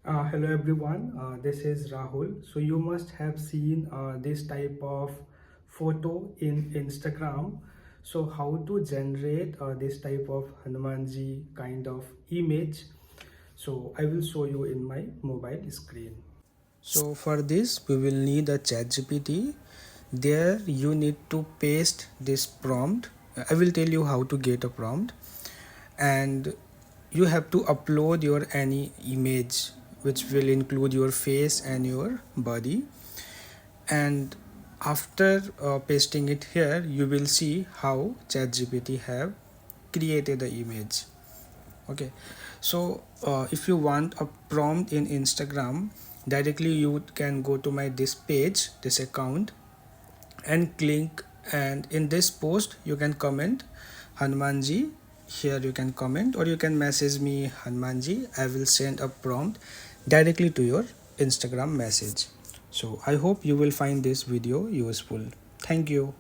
Hello everyone, this is Rahul. So you must have seen this type of photo in Instagram. So how to generate this type of Hanumanji kind of image. So I will show you in my mobile screen. So for this we will need a ChatGPT. There you need to paste this prompt. I will tell you how to get a prompt, and you have to upload your any image which will include your face and your body. And after pasting it here, you will see how ChatGPT have created the image. Okay, so if you want a prompt in Instagram, directly you can go to my this page, this account, and click, and in this post you can comment Hanumanji. Here you can comment or you can message me Hanumanji. I will send a prompt directly to your Instagram message. So I hope you will find this video useful. Thank you.